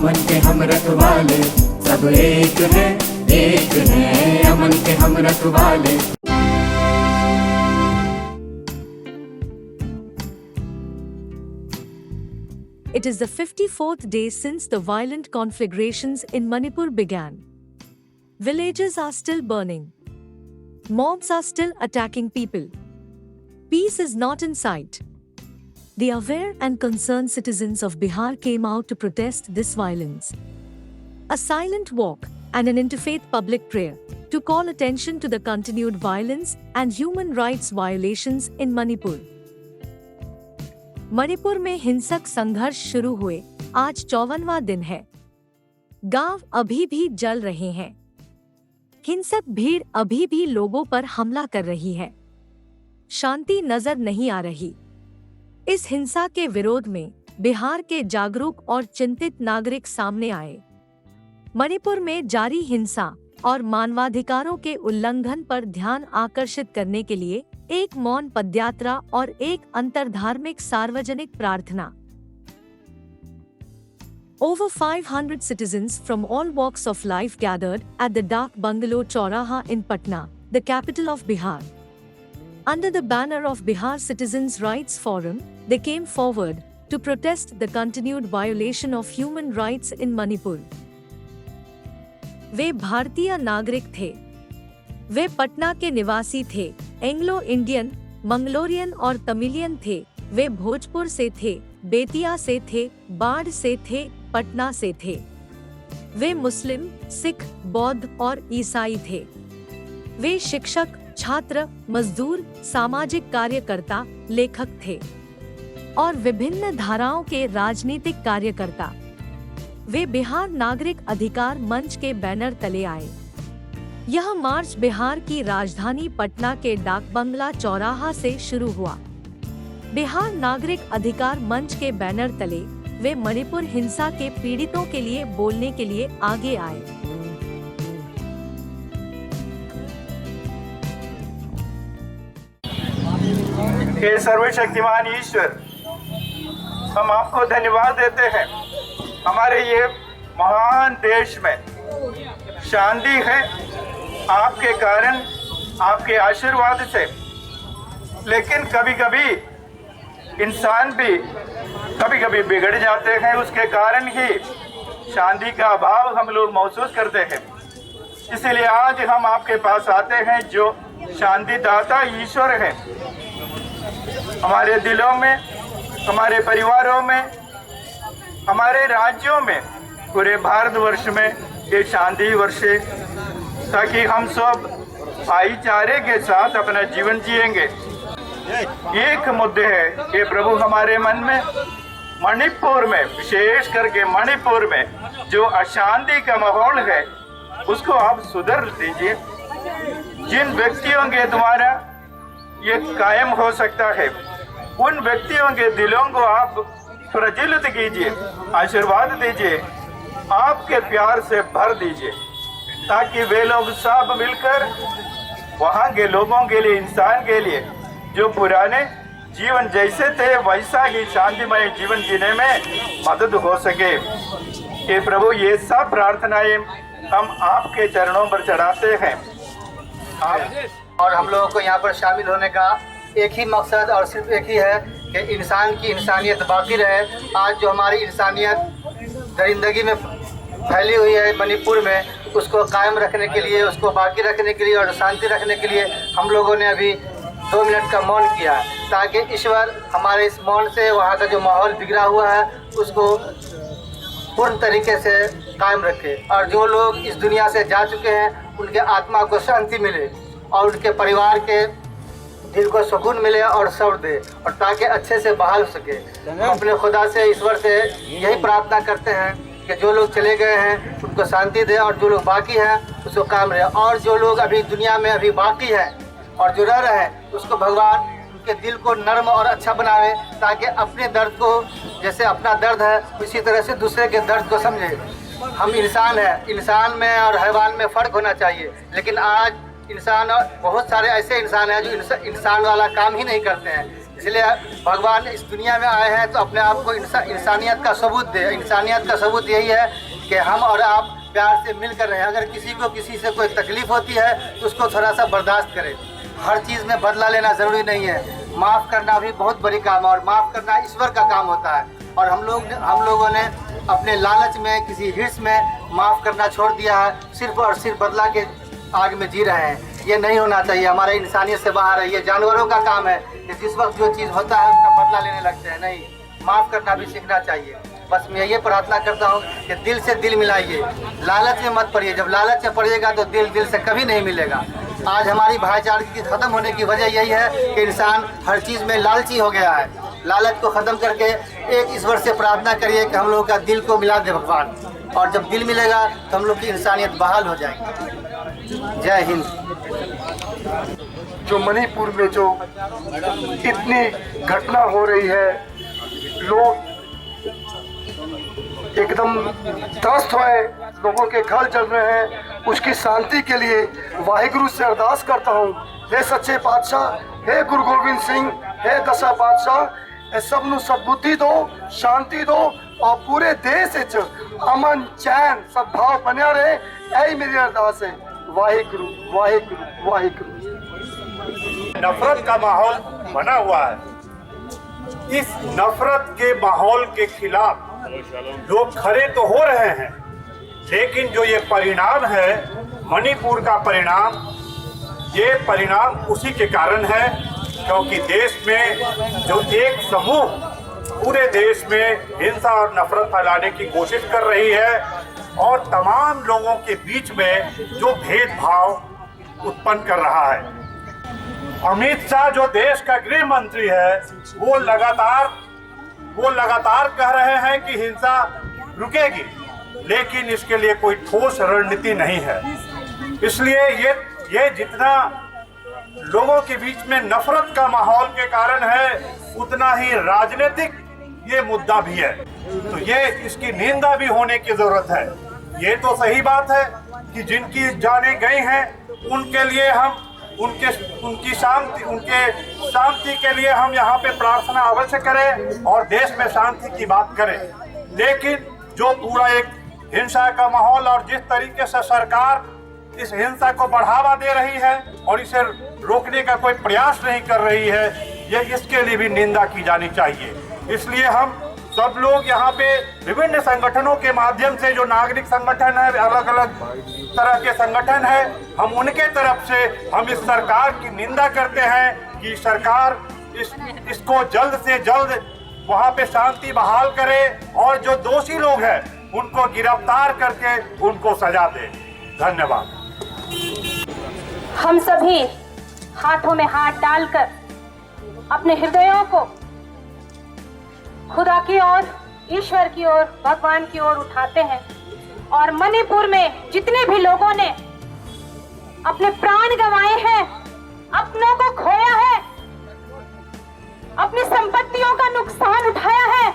अमन के हम रखवाले, सब एक है अमन के हम रखवाले। It is the 54th day since the violent conflagrations in Manipur began. Villages are still burning. Mobs are still attacking people. Peace is not in sight. The aware and concerned citizens of Bihar came out to protest this violence. A silent walk and an interfaith public prayer to call attention to the continued violence and human rights violations in Manipur. Manipur में हिंसक संघर्ष शुरू हुए आज 54वां दिन है। गांव अभी भी जल रहे हैं। हिंसक भीड़ अभी भी लोगों पर हमला कर रही है। शांति नजर नहीं आ रही। इस हिंसा के विरोध में बिहार के जागरूक और चिंतित नागरिक सामने आए। मणिपुर में जारी हिंसा और मानवाधिकारों के उल्लंघन पर ध्यान आकर्षित करने के लिए एक मौन पदयात्रा और एक अंतरधार्मिक सार्वजनिक प्रार्थना। Over 500 citizens from all walks of life gathered at the Dak Bungalow Chauraha in Patna, the capital of Bihar. Under the banner of Bihar Citizens' Rights Forum, they came forward to protest the continued violation of human rights in Manipur. वे भारतीय नागरिक थे। वे पटना के निवासी थे। Anglo Indian, Mangalorean और तमिलियन थे। वे भोजपुर से थे, बेतिया से थे, बाढ़ से थे, पटना से थे। वे मुस्लिम, सिख, बौद्ध और ईसाई थे। वे शिक्षक, छात्र, मजदूर, सामाजिक कार्यकर्ता, लेखक थे और विभिन्न धाराओं के राजनीतिक कार्यकर्ता। वे बिहार नागरिक अधिकार मंच के बैनर तले आए। यह मार्च बिहार की राजधानी पटना के डाक बंगला चौराहा से शुरू हुआ। बिहार नागरिक अधिकार मंच के बैनर तले वे मणिपुर हिंसा के पीड़ितों के लिए बोलने के लिए आगे आए। हे सर्वशक्तिमान ईश्वर, हम आपको धन्यवाद देते हैं। हमारे ये महान देश में शांति है आपके कारण, आपके आशीर्वाद से। लेकिन कभी कभी इंसान भी कभी बिगड़ जाते हैं, उसके कारण ही शांति का अभाव हम लोग महसूस करते हैं। इसीलिए आज हम आपके पास आते हैं जो शांति दाता ईश्वर है। हमारे दिलों में, हमारे परिवारों में, हमारे राज्यों में, पूरे भारतवर्ष में ये शांति वर्षे, ताकि हम सब भाईचारे के साथ अपना जीवन जिएंगे। एक मुद्दे है कि प्रभु हमारे मन में मणिपुर में, विशेष करके मणिपुर में जो अशांति का माहौल है उसको आप सुधार दीजिए। जिन व्यक्तियों के द्वारा ये कायम हो सकता है उन व्यक्तियों के दिलों को आप प्रज्वलित कीजिए, आशीर्वाद दीजिए, आपके प्यार से भर दीजिए, ताकि वे लोग सब मिलकर वहाँ के लोगों के लिए, इंसान के लिए जो पुराने जीवन जैसे थे वैसा ही शांतिमय जीवन जीने में मदद हो सके। कि प्रभु ये सब प्रार्थनाएं हम आपके चरणों पर चढ़ाते हैं। और हम लोगों को यहाँ पर शामिल होने का एक ही मकसद और सिर्फ एक ही है कि इंसान की इंसानियत बाकी रहे। आज जो हमारी इंसानियत दरिंदगी में फैली हुई है मणिपुर में, उसको कायम रखने के लिए, उसको बाकी रखने के लिए और शांति रखने के लिए हम लोगों ने अभी 2 मिनट का मौन किया, ताकि ईश्वर हमारे इस मौन से वहाँ का जो माहौल बिगड़ा हुआ है उसको पूर्ण तरीके से कायम रखे। और जो लोग इस दुनिया से जा चुके हैं उनके आत्मा को शांति मिले और उनके परिवार के दिल को सुकून मिले और सब्र दे, और ताकि अच्छे से बहाल हो सके। हम अपने खुदा से, ईश्वर से यही प्रार्थना करते हैं कि जो लोग चले गए हैं उनको शांति दे और जो लोग बाकी हैं उसको काम रहे। और जो लोग अभी दुनिया में अभी बाकी हैं और जो रह रहे हैं उसको भगवान उनके दिल को नर्म और अच्छा बनावे, ताकि अपने दर्द को, जैसे अपना दर्द है उसी तरह से दूसरे के दर्द को समझे। हम इंसान हैं, इंसान में और हैवान में फ़र्क होना चाहिए। लेकिन आज इंसान और बहुत सारे ऐसे इंसान हैं जो इंसान वाला काम ही नहीं करते हैं। इसलिए भगवान इस दुनिया में आए हैं तो अपने आप को इंसानियत का सबूत दे। इंसानियत का सबूत यही है कि हम और आप प्यार से मिलकर रहें। अगर किसी को किसी से कोई तकलीफ होती है तो उसको थोड़ा सा बर्दाश्त करें। हर चीज़ में बदला लेना ज़रूरी नहीं है। माफ़ करना भी बहुत बड़ी काम है और माफ़ करना ईश्वर का काम होता है। और हम लोगों ने अपने लालच में, किसी हिर्स में माफ़ करना छोड़ दिया है। सिर्फ और सिर्फ बदला के आग में जी रहे हैं। ये नहीं होना चाहिए। हमारे इंसानियत से बाहर है। ये जानवरों का काम है कि जिस वक्त जो चीज़ होता है उसका बदला लेने लगते हैं। नहीं, माफ़ करना भी सीखना चाहिए। बस मैं ये प्रार्थना करता हूँ कि दिल से दिल मिलाइए, लालच में मत पड़िए। जब लालच में पड़िएगा तो दिल से कभी नहीं मिलेगा। आज हमारी भाईचारे की ख़त्म होने की वजह यही है कि इंसान हर चीज़ में लालची हो गया है। लालच को ख़त्म करके एक ईश्वर से प्रार्थना करिए कि हम लोगों का दिल को मिला दे भगवान, और जब दिल मिलेगा तो हम लोग की इंसानियत बहाल हो जाएगी। जय हिंद। जो मणिपुर में जो इतनी घटना हो रही है, लोग एकदम त्रस्त हुए, लोगों के घर जल रहे हैं, उसकी शांति के लिए वाहिगुरु से अरदास करता हूँ। हे सच्चे पातशाह, हे गुरु गोविंद सिंह, हे दशा पातशाह, सब नू सद्बुद्धि दो, शांति दो और पूरे देश विच अमन चैन सद्भाव बनिया रहे। यही मेरी अरदास है। वाहिगुरु वाहिगुरु वाहिगुरु। नफरत का माहौल बना हुआ है। इस नफरत के माहौल के खिलाफ लोग खड़े तो हो रहे हैं, लेकिन जो ये परिणाम है मणिपुर का परिणाम, ये परिणाम उसी के कारण है क्योंकि देश में जो एक समूह पूरे देश में हिंसा और नफरत फैलाने की कोशिश कर रही है और तमाम लोगों के बीच में जो भेदभाव उत्पन्न कर रहा है। अमित शाह जो देश का गृह मंत्री है वो लगातार कह रहे हैं कि हिंसा रुकेगी, लेकिन इसके लिए कोई ठोस रणनीति नहीं है। इसलिए ये जितना लोगों के बीच में नफरत का माहौल के कारण है, उतना ही राजनीतिक ये मुद्दा भी है। तो ये इसकी निंदा भी होने की जरूरत है। ये तो सही बात है कि जिनकी जानें गई हैं उनके लिए हम उनकी शांति के लिए हम यहाँ पे प्रार्थना अवश्य करें और देश में शांति की बात करें। लेकिन जो पूरा एक हिंसा का माहौल और जिस तरीके से सरकार इस हिंसा को बढ़ावा दे रही है और इसे रोकने का कोई प्रयास नहीं कर रही है, ये इसके लिए भी निंदा की जानी चाहिए। इसलिए हम सब लोग यहाँ पे विभिन्न संगठनों के माध्यम से, जो नागरिक संगठन है, अलग अलग तरह के संगठन है, हम उनके तरफ से हम इस सरकार की निंदा करते हैं कि सरकार इसको जल्द से जल्द वहाँ पे शांति बहाल करे और जो दोषी लोग हैं उनको गिरफ्तार करके उनको सजा दे। धन्यवाद। हम सभी हाथों में हाथ डालकर अपने हृदयों को खुदा की ओर, ईश्वर की ओर, भगवान की ओर उठाते हैं और मणिपुर में जितने भी लोगों ने अपने प्राण गंवाए हैं, अपनों को खोया है, अपनी संपत्तियों का नुकसान उठाया है,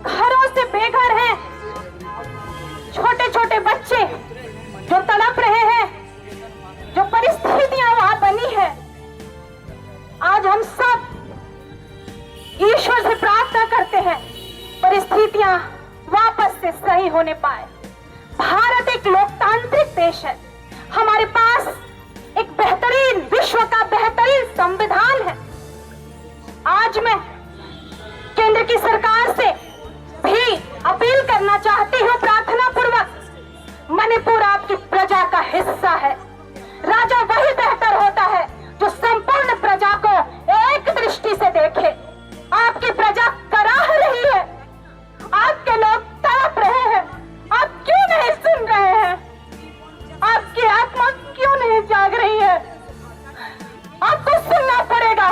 घरों से बेघर हैं, छोटे छोटे बच्चे जो तड़प रहे हैं, जो परिस्थितियां वहां बनी है, आज हम सब ईश्वर से प्रार्थना करते हैं परिस्थितियां वापस से सही होने पाए। भारत एक लोकतांत्रिक देश है। हमारे पास एक बेहतरीन, विश्व का बेहतरीन संविधान है। आज मैं केंद्र की सरकार से भी अपील करना चाहती हूँ प्रार्थना पूर्वक, मणिपुर आपकी प्रजा का हिस्सा है। राजा वही बेहतर होता है जो संपूर्ण प्रजा को एक दृष्टि से देखे। आपकी प्रजा कराह रही है, आपके लोग तड़प रहे हैं, आप क्यों नहीं सुन रहे हैं? आपकी आत्मा क्यों नहीं जाग रही है? आपको सुनना पड़ेगा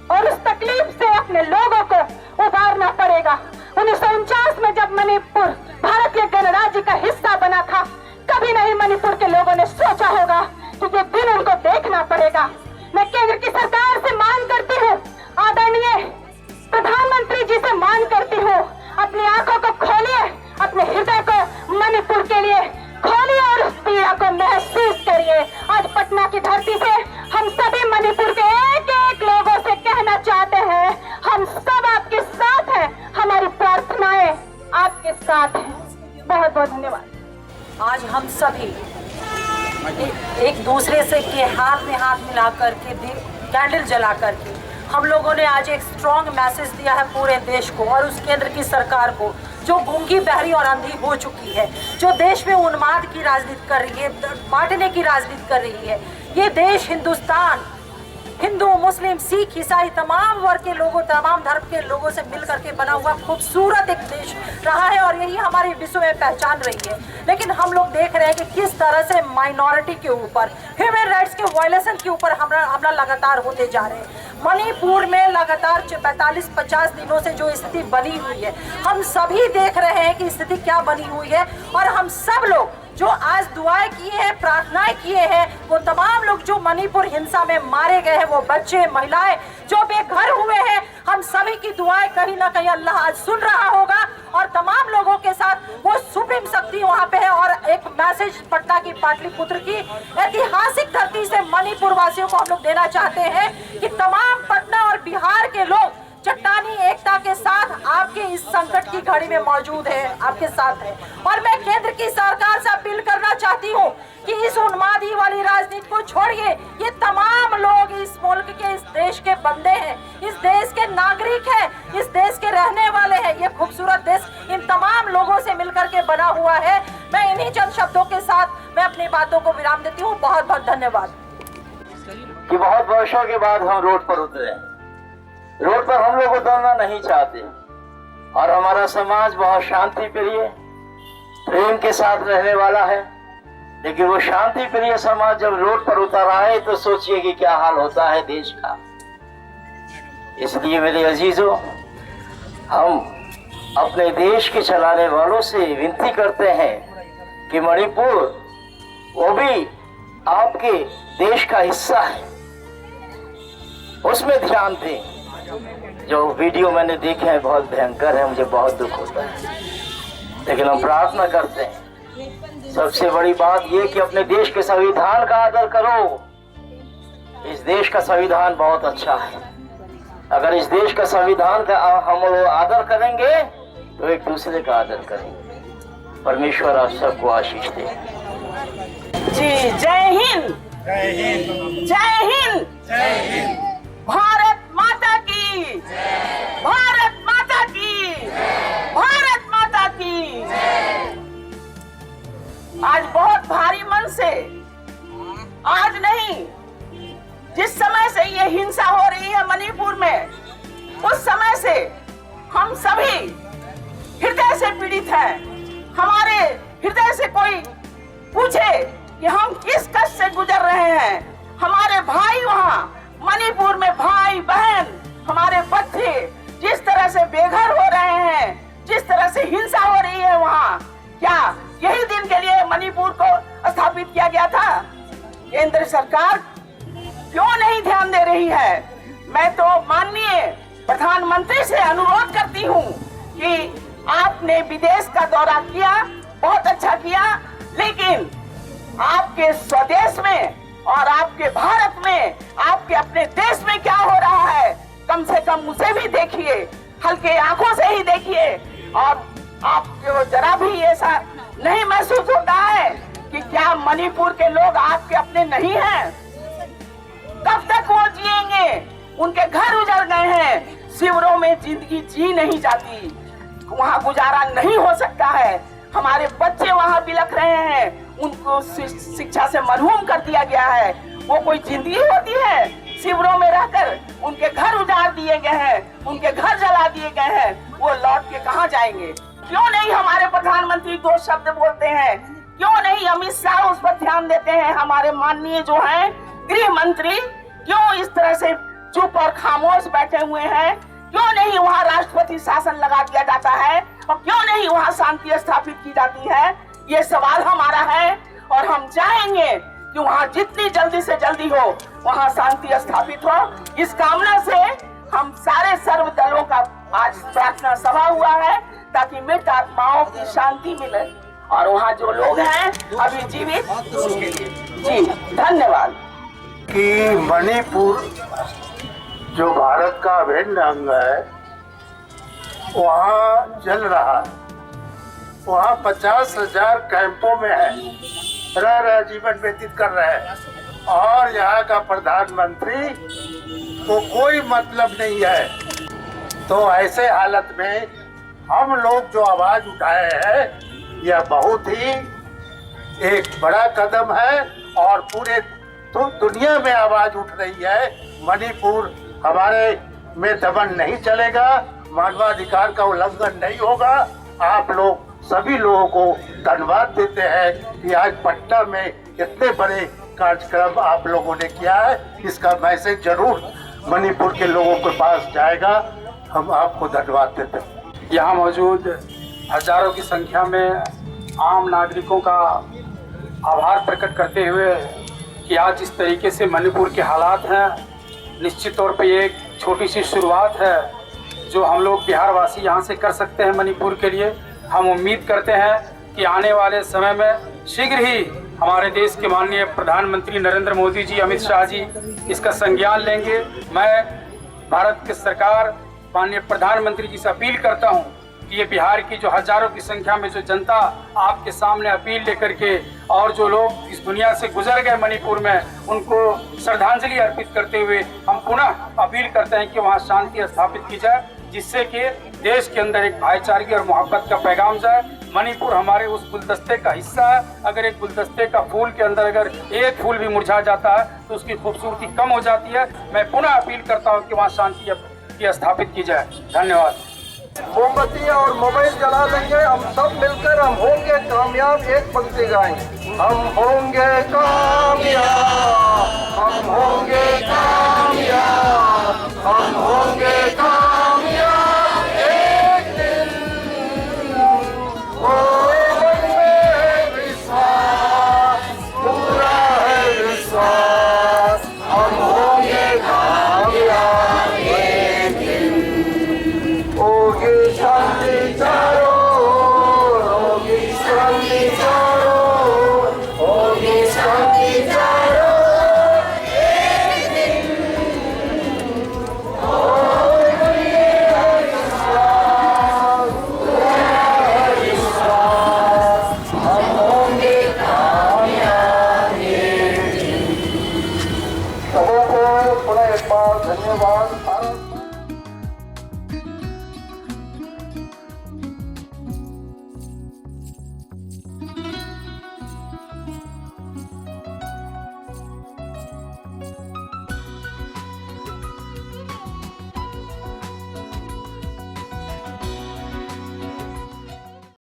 और उस तकलीफ से अपने लोगों को उबारना पड़ेगा। 1949 में जब मणिपुर भारतीय गणराज्य का हिस्सा बना था, कभी नहीं मणिपुर के लोगों ने सोचा होगा कि ये दिन उनको देखना पड़ेगा। मैं केंद्र की सरकार से मांग करती हूँ, आदरणीय प्रधानमंत्री साथ हैं। बहुत बहुत धन्यवाद। आज हम सभी एक दूसरे से के हाथ में हाथ मिला करके कैंडल जला करके हम लोगों ने आज एक स्ट्रॉन्ग मैसेज दिया है पूरे देश को और उस केंद्र की सरकार को, जो गूंगी, बहरी और अंधी हो चुकी है, जो देश में उन्माद की राजनीति कर रही है, बांटने की राजनीति कर रही है। ये देश हिंदुस्तान हिंदू, मुस्लिम, सिख, ईसाई तमाम वर्ग के लोगों, तमाम धर्म के लोगों से मिल करके बना हुआ खूबसूरत एक देश रहा है और यही हमारी विश्व में पहचान रही है। लेकिन हम लोग देख रहे हैं कि किस तरह से माइनॉरिटी के ऊपर, ह्यूमन राइट्स के वायलेशन के ऊपर हमला लगातार होते जा रहे हैं। मणिपुर में लगातार 45-50 दिनों से जो स्थिति बनी हुई है, हम सभी देख रहे हैं कि स्थिति क्या बनी हुई है और हम सब लोग जो आज दुआएं किए हैं, प्रार्थनाएं किए हैं, वो तमाम लोग जो मणिपुर हिंसा में मारे गए हैं, वो बच्चे, महिलाएं जो बेघर हुए हैं, हम सभी की दुआएं कहीं ना कहीं अल्लाह आज सुन रहा होगा और तमाम लोगों के साथ वो सुप्रीम शक्ति वहां पे है। और एक मैसेज पटना की, पाटलिपुत्र की ऐतिहासिक धरती से मणिपुर वासियों को हम लोग देना चाहते हैं कि तमाम पटना और बिहार के लोग चट्टानी एकता के साथ आपके इस संकट की घड़ी में मौजूद है, आपके साथ है। और मैं केंद्र की सरकार से अपील करना चाहती हूँ कि इस उन्मादी वाली राजनीति को छोड़िए। ये तमाम लोग इस मुल्क के, इस देश के बंदे हैं, इस देश के नागरिक हैं, इस देश के रहने वाले हैं। ये खूबसूरत देश इन तमाम लोगों से मिलकर के बना हुआ है। मैं इन्हीं चंद शब्दों के साथ मैं अपनी बातों को विराम देती हूँ। बहुत बहुत धन्यवाद। कि बहुत वर्षों के बाद हम रोड पर उतरे हैं। रोड पर हम लोग उतरना नहीं चाहते और हमारा समाज बहुत शांति प्रिय, प्रेम के साथ रहने वाला है। लेकिन वो शांति प्रिय समाज जब रोड पर उतर आए तो सोचिए कि क्या हाल होता है देश का। इसलिए मेरे अजीजों, हम अपने देश के चलाने वालों से विनती करते हैं कि मणिपुर वो भी आपके देश का हिस्सा है, उसमें ध्यान दें। जो वीडियो मैंने देखे हैं बहुत भयंकर है, मुझे बहुत दुख होता है। लेकिन हम प्रार्थना करते हैं, सबसे बड़ी बात यह कि अपने देश के संविधान का आदर करो। इस देश का संविधान बहुत अच्छा है। अगर इस देश का संविधान का हम आदर करेंगे तो एक दूसरे का आदर करेंगे। परमेश्वर आप सबको आशीष दे। जी, जय हिंद, जय हिंद, जय हिंद, जय हिंद। भारत माता की, भारत माता की, भारत माता की। आज बहुत भारी मन से, आज नहीं, जिस समय से ये हिंसा हो रही है मणिपुर में, उस समय से हम सभी हृदय से पीड़ित हैं। हमारे हृदय से कोई पूछे कि हम किस कष्ट से गुजर रहे हैं। हमारे भाई वहाँ मणिपुर में, भाई बहन, हमारे बच्चे जिस तरह से बेघर हो रहे हैं, जिस तरह से हिंसा हो रही है वहाँ, क्या यही दिन के लिए मणिपुर को स्थापित किया गया था? केंद्र सरकार क्यों नहीं ध्यान दे रही है? मैं तो माननीय प्रधानमंत्री से अनुरोध करती हूँ कि आपने विदेश का दौरा किया, बहुत अच्छा किया, लेकिन आपके स्वदेश में और आपके भारत में, आपके अपने देश में क्या हो रहा है, कम से कम उसे भी देखिए, हल्के आंखों से ही देखिए। और आपको जरा भी ऐसा नहीं महसूस होता है कि क्या मणिपुर के लोग आपके अपने नहीं हैं? कब तक वो जिएंगे? उनके घर उजड़ गए हैं, शिविरों में जिंदगी जी नहीं जाती, वहाँ गुजारा नहीं हो सकता है। हमारे बच्चे वहाँ बिलख रहे हैं, उनको शिक्षा से महरूम कर दिया गया है। वो कोई जिंदगी होती है? शिविरों में रहकर उनके घर उजाड़ दिए गए हैं, उनके घर जला दिए गए हैं, वो लौट के कहाँ जाएंगे? क्यों नहीं हमारे प्रधानमंत्री दो शब्द बोलते हैं? क्यों नहीं अमित शाह उस पर ध्यान देते हैं? हमारे माननीय जो हैं गृह मंत्री क्यों इस तरह से चुप और खामोश बैठे हुए हैं? क्यों नहीं वहाँ राष्ट्रपति शासन लगा दिया जाता है और क्यों नहीं वहाँ शांति स्थापित की जाती है? ये सवाल हमारा है और हम चाहेंगे कि वहाँ जितनी जल्दी से जल्दी हो वहाँ शांति स्थापित हो। इस कामना से हम सारे सर्व दलों का आज प्रार्थना सभा हुआ है ताकि मृत आत्माओं की शांति मिले और वहाँ जो लोग हैं अभी जीवित उसके लिए। जी धन्यवाद। कि मणिपुर जो भारत का अभिन्न अंग है वहाँ जल रहा है वहाँ 50,000 कैंपों में है, रह जीवन व्यतीत कर रहे हैं, और यहाँ का प्रधानमंत्री को कोई मतलब नहीं है। तो ऐसे हालत में हम लोग जो आवाज उठाए हैं, यह बहुत ही एक बड़ा कदम है, और पूरे दुनिया में आवाज उठ रही है। मणिपुर हमारे में दमन नहीं चलेगा, मानवाधिकार का उल्लंघन नहीं होगा। आप लोग सभी लोगों को धन्यवाद देते हैं कि आज पटना में इतने बड़े कार्यक्रम आप लोगों ने किया है। इसका मैसेज जरूर मणिपुर के लोगों के पास जाएगा। हम आपको धन्यवाद देते हैं। यहाँ मौजूद हजारों की संख्या में आम नागरिकों का आभार प्रकट करते हुए कि आज इस तरीके से मणिपुर के हालात हैं, निश्चित तौर पे ये एक छोटी सी शुरुआत है जो हम लोग बिहारवासी यहाँ से कर सकते हैं मणिपुर के लिए। हम उम्मीद करते हैं कि आने वाले समय में शीघ्र ही हमारे देश के माननीय प्रधानमंत्री नरेंद्र मोदी जी, अमित शाह जी इसका संज्ञान लेंगे। मैं भारत की सरकार, माननीय प्रधानमंत्री जी से अपील करता हूँ कि ये बिहार की जो हजारों की संख्या में जो जनता आपके सामने अपील लेकर के, और जो लोग इस दुनिया से गुजर गए मणिपुर में, उनको श्रद्धांजलि अर्पित करते हुए हम पुनः अपील करते हैं कि वहाँ शांति स्थापित की जाए, जिससे कि देश के अंदर एक भाईचारे और मोहब्बत का पैगाम जाए। मणिपुर हमारे उस गुलदस्ते का हिस्सा है। अगर एक गुलदस्ते का फूल के अंदर अगर एक फूल भी मुरझा जाता है तो उसकी खूबसूरती कम हो जाती है। मैं पुनः अपील करता हूँ कि वहाँ शांति स्थापित की जाए। धन्यवाद। मोमबत्ती और मोबाइल जला देंगे, हम सब मिलकर हम होंगे कामयाब। एक पंक्ति गाएंगे, हम होंगे कामयाब, हम होंगे कामयाब, हम होंगे कामयाब।